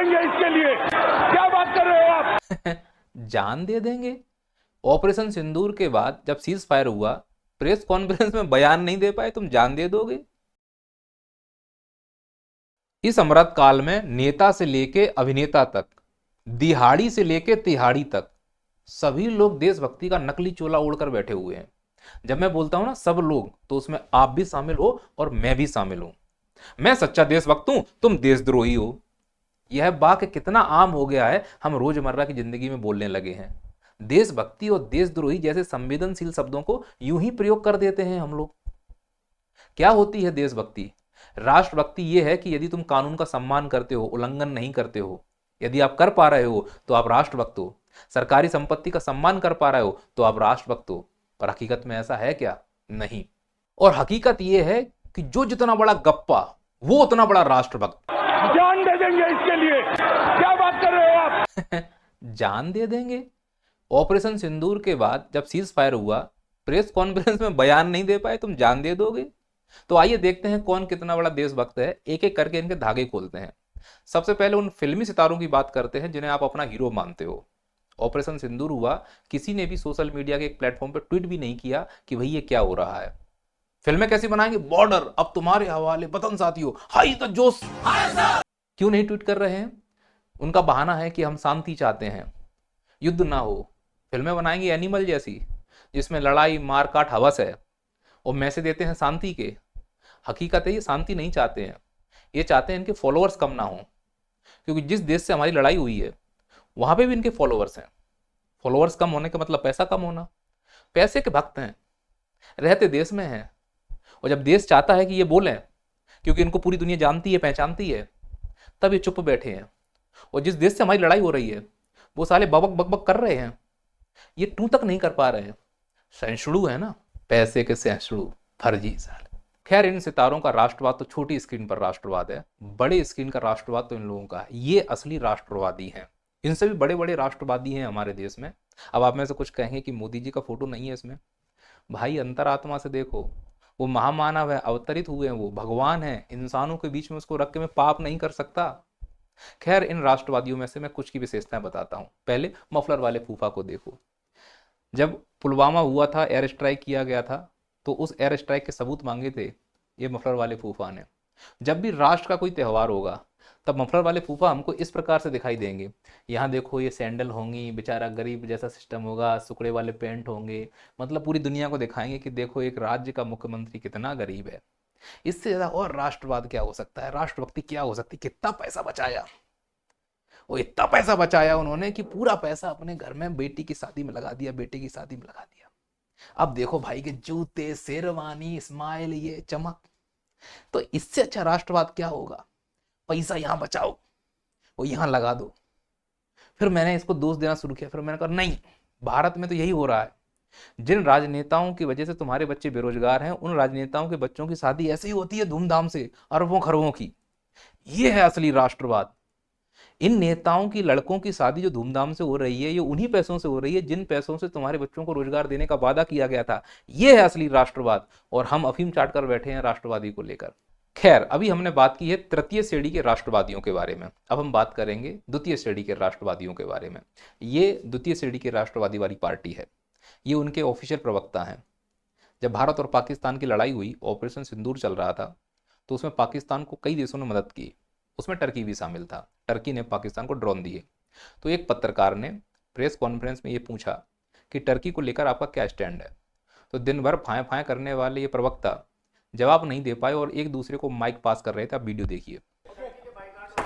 देंगे इसके लिए, क्या बात कर रहे हो आप? जान दे देंगे। ऑपरेशन सिंदूर के बाद जब सीज फायर हुआ, प्रेस कॉन्फ्रेंस में बयान नहीं दे पाए, तुम जान दे दोगे? इस अमृत काल में नेता से लेके अभिनेता तक, दिहाड़ी से लेके तिहाड़ी तक, सभी लोग देशभक्ति का नकली चोला ओढ़कर बैठे हुए हैं। जब मैं बोलता हूं ना सब लोग, तो उसमें आप भी शामिल हो और मैं भी शामिल हूं। मैं सच्चा देशभक्त हूं, तुम देशद्रोही हो। यह वाक्य कितना आम हो गया है, हम रोजमर्रा की जिंदगी में बोलने लगे हैं। देशभक्ति और देशद्रोही जैसे संवेदनशील शब्दों को यूं ही प्रयोग कर देते हैं हम लोग। क्या होती है देशभक्ति? राष्ट्रभक्ति यह है कि यदि तुम कानून का सम्मान करते हो, उल्लंघन नहीं करते हो, यदि आप कर पा रहे हो तो आप राष्ट्रभक्त हो। सरकारी संपत्ति का सम्मान कर पा रहे हो तो आप राष्ट्रभक्त हो। पर हकीकत में ऐसा है क्या? नहीं। और हकीकत यह है कि जो जितना बड़ा गप्पा, वो उतना बड़ा राष्ट्रभक्त। जान दे देंगे इसके लिए, क्या बात कर रहे हो आप? जान दे देंगे। ऑपरेशन सिंदूर के बाद जब सीज फायर हुआ, प्रेस कॉन्फ्रेंस में बयान नहीं दे पाए, तुम जान दे दोगे? तो आइए देखते हैं कौन कितना बड़ा देशभक्त है। एक एक करके इनके धागे खोलते हैं। सबसे पहले उन फिल्मी सितारों की बात करते हैं जिन्हें आप अपना हीरो मानते हो। ऑपरेशन सिंदूर हुआ, किसी ने भी सोशल मीडिया के एक प्लेटफॉर्म पर ट्वीट भी नहीं किया कि भाई ये क्या हो रहा है। फिल्में कैसी बनाएंगे? बॉर्डर अब तुम्हारे हवाले, वतन साथियों, हाई द जोश। क्यों नहीं ट्वीट कर रहे हैं? उनका बहाना है कि हम शांति चाहते हैं, युद्ध ना हो। फिल्में बनाएंगे एनिमल जैसी, जिसमें लड़ाई मारकाट हवस है, और मैसेज देते हैं शांति के। हकीकत है ये शांति नहीं चाहते हैं, ये चाहते हैं इनके फॉलोअर्स कम ना हो। क्योंकि जिस देश से हमारी लड़ाई हुई है वहां पे भी इनके फॉलोअर्स हैं। फॉलोअर्स कम होने का मतलब पैसा कम होना। पैसे के भक्त हैं, रहते देश में हैं, और जब देश चाहता है कि ये बोलें, क्योंकि इनको पूरी दुनिया जानती है, पहचानती है, तब ये चुप बैठे हैं। और जिस देश से हमारी लड़ाई हो रही है वो साले बकबक बकबक कर रहे हैं, ये टू तक नहीं कर पा रहे हैं। सहिष्णु है ना, पैसे के सहिष्णु, फर्जी साले। खैर, इन सितारों का राष्ट्रवाद तो छोटी स्क्रीन पर राष्ट्रवाद है, बड़े स्क्रीन का राष्ट्रवाद तो इन लोगों का है। ये असली राष्ट्रवादी हैं। इनसे भी बड़े बड़े राष्ट्रवादी हैं हमारे देश में। अब आप में से कुछ कहेंगे कि मोदी जी का फोटो नहीं है इसमें। भाई अंतरात्मा से देखो, वो महामानव है, अवतरित हुए हैं, वो भगवान है। इंसानों के बीच में उसको रख के मैं पाप नहीं कर सकता। खैर, इन राष्ट्रवादियों में से मैं कुछ की विशेषताएं बताता हूं। पहले मफलर वाले फूफा को देखो। जब पुलवामा हुआ था, एयर स्ट्राइक किया गया था, तो उस एयर स्ट्राइक के सबूत मांगे थे ये मफलर वाले फूफा ने। जब भी राष्ट्र का कोई त्यौहार होगा तब मफलर वाले फूफा हमको इस प्रकार से दिखाई देंगे। यहाँ देखो ये सैंडल होंगी, बेचारा गरीब जैसा सिस्टम होगा, सुकड़े वाले पेंट होंगे। मतलब पूरी दुनिया को दिखाएंगे कि देखो एक राज्य का मुख्यमंत्री कितना गरीब है। इससे ज्यादा और राष्ट्रवाद क्या हो सकता है? राष्ट्रभक्ति क्या हो सकती? कितना पैसा बचाया, वो इतना पैसा बचाया उन्होंने कि पूरा पैसा अपने घर में बेटी की शादी में लगा दिया, बेटे की शादी में लगा दिया। अब देखो भाई के जूते, शेरवानी, स्माइल, ये चमक। तो इससे अच्छा राष्ट्रवाद क्या होगा? पैसा यहां बचाओ, वो यहां लगा दो। फिर मैंने इसको दोष देना शुरू किया। फिर मैंने कहा नहीं, भारत में तो यही हो रहा है। जिन राजनेताओं की वजह से तुम्हारे बच्चे बेरोजगार हैं, उन राजनेताओं के बच्चों की शादी ऐसे ही होती है धूमधाम से, अरबों खरबों की। ये है असली राष्ट्रवाद। इन नेताओं की लड़कों की शादी जो धूमधाम से हो रही है, ये उन्हीं पैसों से हो रही है जिन पैसों से तुम्हारे बच्चों को रोजगार देने का वादा किया गया था। ये है असली राष्ट्रवाद। और हम अफीम चाट कर बैठे हैं राष्ट्रवादी को लेकर। खैर, अभी हमने बात की है तृतीय श्रेणी के राष्ट्रवादियों के बारे में। अब हम बात करेंगे द्वितीय श्रेणी के राष्ट्रवादियों के बारे में। ये द्वितीय श्रेणी के राष्ट्रवादी वाली पार्टी है। ये उनके ऑफिशियल प्रवक्ता हैं। जब भारत और पाकिस्तान की लड़ाई हुई, ऑपरेशन सिंदूर चल रहा था, तो उसमें पाकिस्तान को कई देशों ने मदद की। उसमें टर्की भी शामिल था। टर्की ने पाकिस्तान को ड्रोन दिए। तो एक पत्रकार ने प्रेस कॉन्फ्रेंस में ये पूछा कि टर्की को लेकर आपका क्या स्टैंड है। तो दिन भर फाएं फाएं करने वाले ये प्रवक्ता जवाब नहीं दे पाए और एक दूसरे को माइक पास कर रहे थे। आप वीडियो देखिए।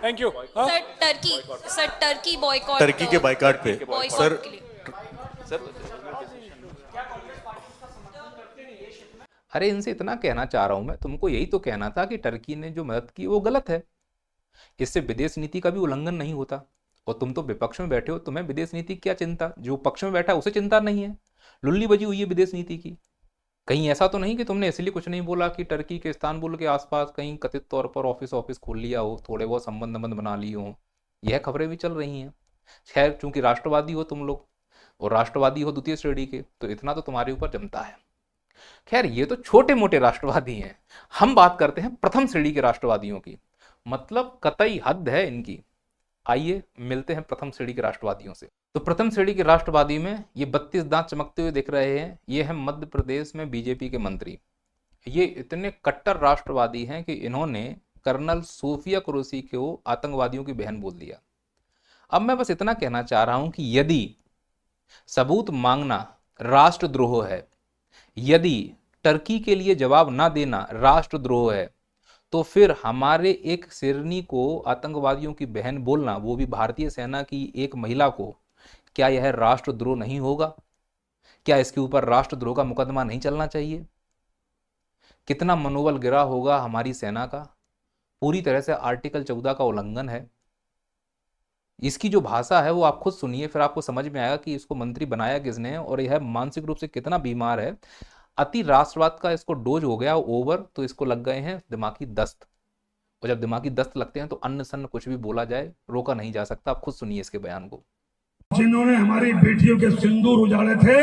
Thank you. Sir Turkey boycott, Turkey के बायकॉट पे सर अरे इनसे इतना कहना चाह रहा हूं मैं, तुमको यही तो कहना था कि टर्की ने जो मदद की वो गलत है। इससे विदेश नीति का भी उल्लंघन नहीं होता। और तुम तो विपक्ष में बैठे हो, तुम्हें विदेश नीति की क्या चिंता? जो पक्ष में बैठा है उसे चिंता नहीं है। लुल्ली बजी हुई है विदेश नीति की। कहीं ऐसा तो नहीं कि तुमने इसलिए कुछ नहीं बोला कि टर्की के इस्तांबुल के आसपास कहीं कथित तौर पर ऑफिस खोल लिया हो, थोड़े बहुत संबंध बना लिए हो। यह खबरें भी चल रही हैं। खैर, चूंकि राष्ट्रवादी हो तुम लोग और राष्ट्रवादी हो द्वितीय श्रेणी के, तो इतना तो तुम्हारे ऊपर जमता है। खैर, ये तो छोटे मोटे राष्ट्रवादी हैं। हम बात करते हैं प्रथम श्रेणी के राष्ट्रवादियों की। मतलब कतई हद है इनकी। आइए मिलते हैं प्रथम श्रेणी के राष्ट्रवादियों से। तो प्रथम श्रेणी के राष्ट्रवादी में ये 32 दांत चमकते हुए दिख रहे हैं, ये है मध्य प्रदेश में बीजेपी के मंत्री। ये इतने कट्टर राष्ट्रवादी हैं कि इन्होंने कर्नल सोफिया कुरैशी को आतंकवादियों की बहन बोल दिया। अब मैं बस इतना कहना चाह रहा हूं कि यदि सबूत मांगना राष्ट्रद्रोह है, यदि टर्की के लिए जवाब ना देना राष्ट्रद्रोह है, तो फिर हमारे एक शेरनी को आतंकवादियों की बहन बोलना, वो भी भारतीय सेना की एक महिला को, क्या यह राष्ट्रद्रोह नहीं होगा? क्या इसके ऊपर राष्ट्रद्रोह का मुकदमा नहीं चलना चाहिए? कितना मनोबल गिरा होगा हमारी सेना का। पूरी तरह से आर्टिकल 14 का उल्लंघन है। इसकी जो भाषा है वो आप खुद सुनिए, फिर आपको समझ में आएगा कि इसको मंत्री बनाया किसने और यह मानसिक रूप से कितना बीमार है। अति राष्ट्रवाद का इसको डोज हो गया ओवर, तो इसको लग गए हैं दिमागी दस्त। और जब दिमागी दस्त लगते हैं तो अन्न सन्न कुछ भी बोला जाए, रोका नहीं जा सकता। आप खुद सुनिए इसके बयान को। जिन्होंने हमारी बेटियों के सिंदूर उजाड़े थे,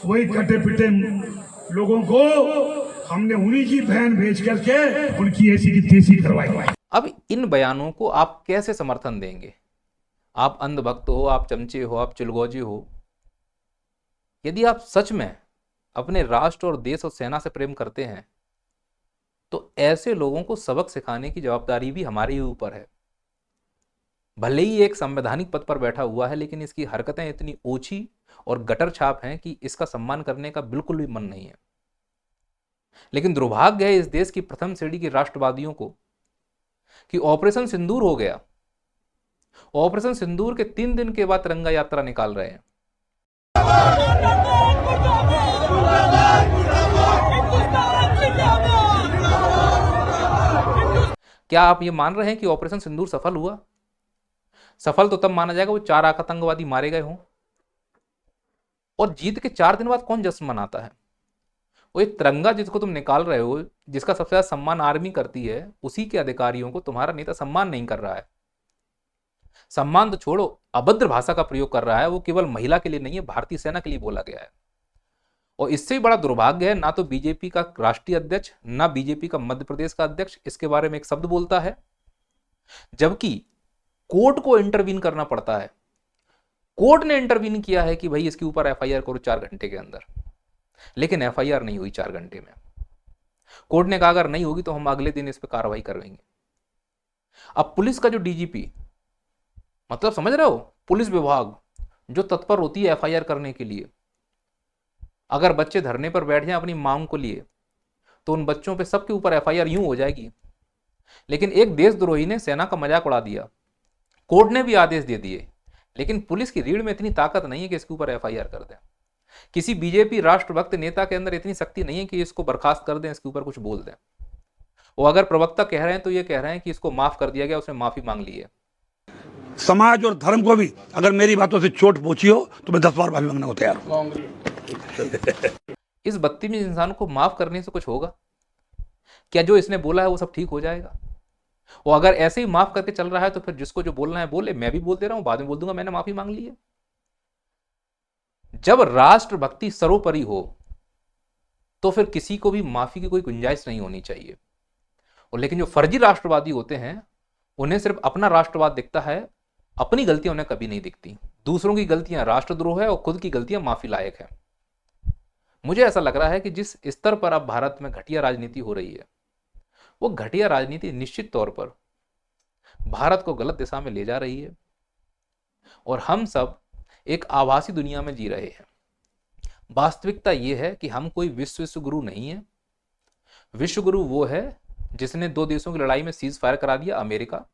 वही कटे पिटे लोगों को हमने उन्हीं की बहन भेज करके उनकी ऐसी की तैसी करवाई। अब इन बयानों को आप कैसे समर्थन देंगे? आप अंधभक्त हो, आप चमचे हो, आप चिलगोजी हो। यदि आप सच में अपने राष्ट्र और देश और सेना से प्रेम करते हैं तो ऐसे लोगों को सबक सिखाने की जवाबदारी भी हमारे ही ऊपर है। भले ही एक संवैधानिक पद पर बैठा हुआ है, लेकिन इसकी हरकतें इतनी ओछी और गटर छाप हैं कि इसका सम्मान करने का बिल्कुल भी मन नहीं है। लेकिन दुर्भाग्य है इस देश की प्रथम श्रेणी के राष्ट्रवादियों को कि ऑपरेशन सिंदूर हो गया। ऑपरेशन सिंदूर के 3 दिन के बाद तिरंगा यात्रा निकाल रहे हैं। क्या आप ये मान रहे हैं कि ऑपरेशन सिंदूर सफल हुआ? सफल तो तब माना जाएगा वो 4 आतंकवादी मारे गए हों। और जीत के 4 दिन बाद कौन जश्न मनाता है? वो एक तिरंगा जिसको तुम निकाल रहे हो, जिसका सबसे ज्यादा सम्मान आर्मी करती है, उसी के अधिकारियों को तुम्हारा नेता सम्मान नहीं कर रहा है। सम्मान तो छोड़ो, अभद्र भाषा का प्रयोग कर रहा है। वो केवल महिला के लिए नहीं है, भारतीय सेना के लिए बोला गया है। और इससे भी बड़ा दुर्भाग्य है, ना तो बीजेपी का राष्ट्रीय अध्यक्ष, ना बीजेपी का मध्य प्रदेश का अध्यक्ष इसके बारे में एक शब्द बोलता है, जबकि कोर्ट को इंटरवीन करना पड़ता है। कोर्ट ने इंटरवीन किया है कि भाई इसके ऊपर एफआईआर करो 4 घंटे के अंदर, लेकिन एफआईआर नहीं हुई 4 घंटे में। कोर्ट ने कहा अगर नहीं होगी तो हम अगले दिन इस पर कार्रवाई करेंगे। अब पुलिस का जो डीजीपी, मतलब समझ रहे हो, पुलिस विभाग जो तत्पर होती है एफआईआर करने के लिए, अगर बच्चे धरने पर बैठ जाएं अपनी मांग को लिए तो उन बच्चों पे सबके ऊपर एफआईआर यूं हो जाएगी। लेकिन एक देशद्रोही ने सेना का मजाक उड़ा दिया, कोर्ट ने भी आदेश दे दिए, लेकिन पुलिस की रीढ़ में इतनी ताकत नहीं है कि इसके ऊपर एफआईआर कर दें। किसी बीजेपी राष्ट्रभक्त नेता के अंदर इतनी शक्ति नहीं है कि इसको बर्खास्त कर दें, इसके ऊपर कुछ बोल दें। वो अगर प्रवक्ता कह रहे हैं तो ये कह रहे हैं कि इसको माफ कर दिया गया, उसने माफी मांग ली है। समाज और धर्म को भी अगर मेरी बातों से चोट पहुंची हो तो मैं 10 बार माफी मांगने को तैयार हूं। इस बदतमीज इंसान को माफ करने से कुछ होगा क्या? जो इसने बोला है वो सब ठीक हो जाएगा? वो अगर ऐसे ही माफ करके चल रहा है तो फिर जिसको जो बोलना है बोले। मैं भी बोल दे रहा हूं, बाद में बोल दूंगा मैंने माफी मांग ली है। जब राष्ट्रभक्ति सर्वोपरि हो तो फिर किसी को भी माफी की कोई गुंजाइश नहीं होनी चाहिए। और लेकिन जो फर्जी राष्ट्रवादी होते हैं उन्हें सिर्फ अपना राष्ट्रवाद दिखता है, अपनी गलतियां उन्हें कभी नहीं दिखती। दूसरों की गलतियां राष्ट्रद्रोह है और खुद की गलतियां माफी लायक है। मुझे ऐसा लग रहा है कि जिस स्तर पर अब भारत में घटिया राजनीति हो रही है, वो घटिया राजनीति निश्चित तौर पर भारत को गलत दिशा में ले जा रही है और हम सब एक आभासी दुनिया में जी रहे हैं। वास्तविकता यह है कि हम कोई विश्व गुरु नहीं है। विश्व गुरु वो है जिसने 2 देशों की लड़ाई में सीज फायर करा दिया, अमेरिका।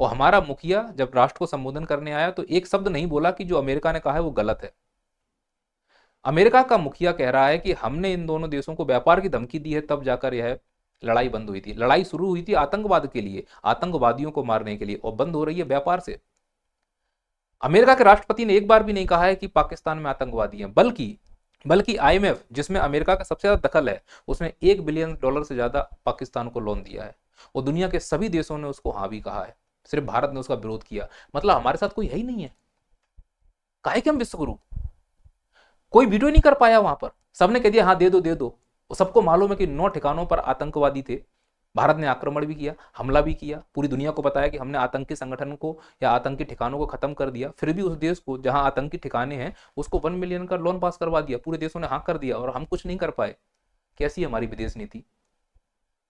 और हमारा मुखिया जब राष्ट्र को संबोधन करने आया तो एक शब्द नहीं बोला कि जो अमेरिका ने कहा है वो गलत है। अमेरिका का मुखिया कह रहा है कि हमने इन दोनों देशों को व्यापार की धमकी दी है, तब जाकर यह लड़ाई बंद हुई थी। लड़ाई शुरू हुई थी आतंकवाद के लिए, आतंकवादियों को मारने के लिए, और बंद हो रही है व्यापार से। अमेरिका के राष्ट्रपति ने एक बार भी नहीं कहा है कि पाकिस्तान में आतंकवादी हैं, बल्कि आईएमएफ, जिसमें अमेरिका का सबसे ज्यादा दखल है, उसने $1 बिलियन से ज्यादा पाकिस्तान को लोन दिया है और दुनिया के सभी देशों ने उसको हाँ भी कहा है, सिर्फ भारत ने उसका विरोध किया। मतलब हमारे साथ कोई है ही नहीं है। काहे कि हम विश्वगुरु, कोई वीडियो नहीं कर पाया वहां पर, सबने कह दिया हाँ दे दो। और सबको मालूम है कि 9 ठिकानों पर आतंकवादी थे भारत ने आक्रमण भी किया, हमला भी किया, पूरी दुनिया को बताया कि हमने आतंकी संगठन को या आतंकी ठिकानों को खत्म कर दिया। फिर भी उस देश को जहां आतंकी ठिकाने हैं उसको 1 मिलियन का लोन पास करवा दिया, पूरे देशों ने हाँ कर दिया और हम कुछ नहीं कर पाए। कैसी हमारी विदेश नीति?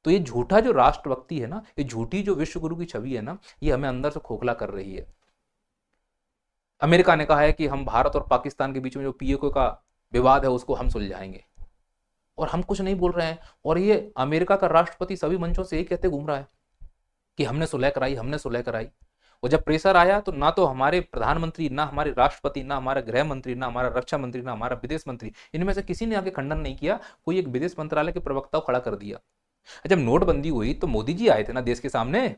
तो ये झूठा जो राष्ट्रभक्ति है ना, ये झूठी जो विश्व गुरु की छवि है ना, ये हमें अंदर से खोखला कर रही है। अमेरिका ने कहा है कि हम भारत और पाकिस्तान के बीच में जो पीओके का विवाद है उसको हम सुलझाएंगे, और हम कुछ नहीं बोल रहे हैं। और ये अमेरिका का राष्ट्रपति सभी मंचों से यही कहते घूम रहा है कि हमने सुलह कराई, हमने सुलह कराई। और जब प्रेशर आया तो ना तो हमारे प्रधानमंत्री, ना हमारे राष्ट्रपति, ना हमारा गृह मंत्री, ना हमारा रक्षा मंत्री, ना हमारा विदेश मंत्री, इनमें से किसी ने आगे खंडन नहीं किया। कोई एक विदेश मंत्रालय के प्रवक्ता को खड़ा कर दिया। जब नोटबंदी हुई तो मोदी जी आए थे ना देश के सामने।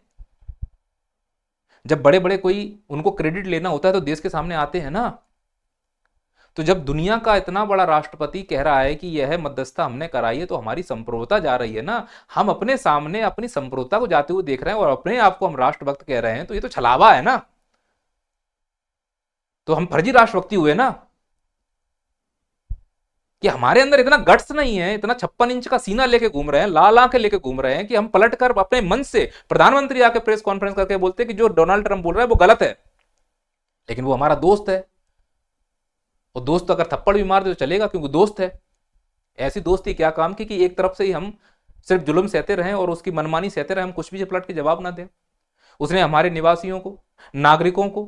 जब बड़े बड़े कोई उनको क्रेडिट लेना होता है तो देश के सामने आते हैं ना। तो जब दुनिया का इतना बड़ा राष्ट्रपति कह रहा है कि यह मध्यस्थता हमने कराई है तो हमारी संप्रभुता जा रही है ना, हम अपने सामने अपनी संप्रभुता को जाते हुए देख रहे हैं और अपने आप को हम राष्ट्रभक्त कह रहे हैं, तो ये तो छलावा है ना। तो हम फर्जी राष्ट्रभक्ति हुए ना कि हमारे अंदर इतना गट्स नहीं है, इतना 56 इंच का सीना लेके घूम रहे हैं, लाल आंखें लेके घूम रहे हैं कि हम पलट कर अपने मन से प्रधानमंत्री आके प्रेस कॉन्फ्रेंस करके बोलते हैं कि जो डोनाल्ड ट्रंप बोल रहा है वो गलत है, लेकिन वो हमारा दोस्त है। और दोस्त अगर थप्पड़ भी मार दे तो चलेगा क्योंकि दोस्त है। ऐसी दोस्ती क्या काम की कि एक तरफ से ही हम सिर्फ जुल्म सहते रहें और उसकी मनमानी सहते रहें, हम कुछ भी पलट के जवाब ना दें। उसने हमारे निवासियों को, नागरिकों को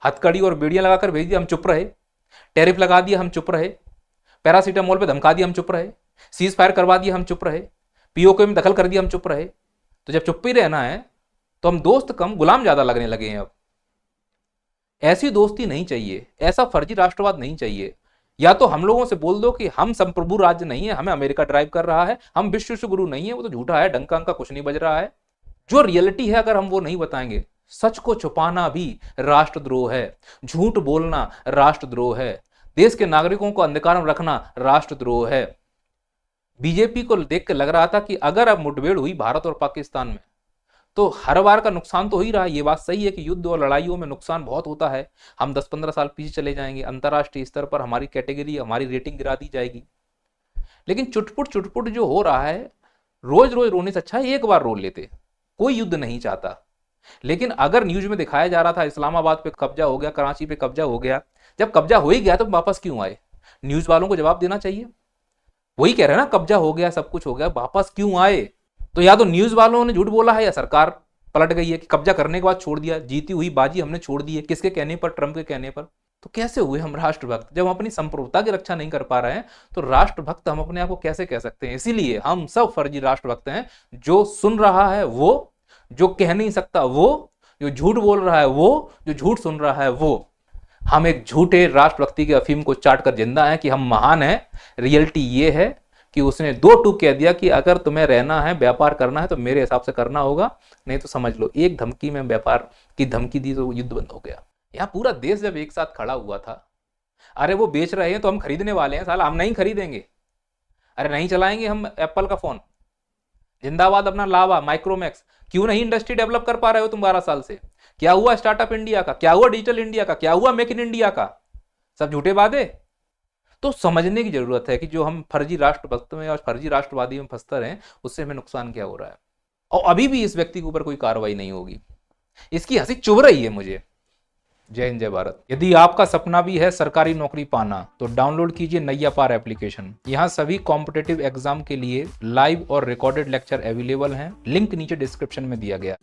हथकड़ी और बेड़ियां लगाकर भेज दिया, हम चुप रहे। टैरिफ लगा दिया, हम चुप रहे। पैरासीटामोल पे धमका दिया, हम चुप रहे। सीज फायर करवा दिया, हम चुप रहे। पीओके में दखल कर दिया, हम चुप रहे। तो जब चुप ही रहना है तो हम दोस्त कम गुलाम ज्यादा लगने लगे हैं अब। ऐसी दोस्ती नहीं चाहिए, ऐसा फर्जी राष्ट्रवाद नहीं चाहिए। या तो हम लोगों से बोल दो कि हम संप्रभु राज्य नहीं है, हमें अमेरिका ड्राइव कर रहा है, हम विश्व गुरु नहीं है, वो तो झूठा है, डंका का कुछ नहीं बज रहा है। जो रियलिटी है अगर हम वो नहीं बताएंगे, सच को छुपाना भी राष्ट्रद्रोह है, झूठ बोलना राष्ट्रद्रोह है, देश के नागरिकों को अंधकार में रखना राष्ट्रद्रोह है। बीजेपी को देख के लग रहा था कि अगर अब मुठभेड़ हुई भारत और पाकिस्तान में तो हर बार का नुकसान तो हो ही रहा है। ये बात सही है कि युद्ध और लड़ाइयों में नुकसान बहुत होता है, हम 10-15 साल पीछे चले जाएंगे, अंतर्राष्ट्रीय स्तर पर हमारी कैटेगरी, हमारी रेटिंग गिरा दी जाएगी। लेकिन चुटपुट जो हो रहा है, रोज रोज रोने से अच्छा है एक बार रो लेते। कोई युद्ध नहीं चाहता, लेकिन अगर न्यूज में दिखाया जा रहा था इस्लामाबाद पे कब्जा हो गया, कराची पे कब्जा हो गया, जब कब्जा हो ही गया तो वापस क्यों आए? न्यूज वालों को जवाब देना चाहिए। वही कह रहे हैं ना, कब्जा हो गया, सब कुछ हो गया, वापस क्यों आए? तो या तो न्यूज वालों ने झूठ बोला है या सरकार पलट गई है कि कब्जा करने के बाद छोड़ दिया, जीती हुई बाजी हमने छोड़ दी है। किसके कहने पर? ट्रंप के कहने पर। तो कैसे हुए हम राष्ट्रभक्त जब हम अपनी संप्रभुता की रक्षा नहीं कर पा रहे हैं? तो राष्ट्रभक्त हम अपने आप को कैसे कह सकते हैं? इसीलिए हम सब फर्जी राष्ट्रभक्त हैं। जो सुन रहा है वो, जो कह नहीं सकता वो, जो झूठ बोल रहा है वो, जो झूठ सुन रहा है वो। हम एक झूठे राष्ट्रभक्ति के अफीम को चाट कर जिंदा है कि हम महान हैं। रियलिटी ये है कि उसने 2 टूक कह दिया कि अगर तुम्हें रहना है, व्यापार करना है तो मेरे हिसाब से करना होगा, नहीं तो समझ लो। एक धमकी में व्यापार की धमकी दी तो युद्ध बंद हो गया। यहाँ पूरा देश जब एक साथ खड़ा हुआ था, अरे वो बेच रहे हैं तो हम खरीदने वाले हैं, साला हम नहीं खरीदेंगे। अरे नहीं चलाएंगे हम एप्पल का फोन, जिंदाबाद अपना लावा, माइक्रोमैक्स। क्यों नहीं इंडस्ट्री डेवलप कर पा रहे हो तुम 12 साल से? क्या हुआ स्टार्टअप इंडिया का? क्या हुआ डिजिटल इंडिया का? क्या हुआ मेक इन इंडिया का? सब झूठे वादे। तो समझने की जरूरत है कि जो हम फर्जी राष्ट्रभक्त में और फर्जी राष्ट्रवादी में फंसते रहे, उससे हमें नुकसान क्या हो रहा है। और अभी भी इस व्यक्ति के ऊपर कोई कार्रवाई नहीं होगी, इसकी हंसी चुभ रही है मुझे। जय हिंद, जय भारत। यदि आपका सपना भी है सरकारी नौकरी पाना तो डाउनलोड कीजिए नैया पार एप्लीकेशन। यहाँ सभी कॉम्पिटिटिव एग्जाम के लिए लाइव और रिकॉर्डेड लेक्चर अवेलेबल हैं। लिंक नीचे डिस्क्रिप्शन में दिया गया।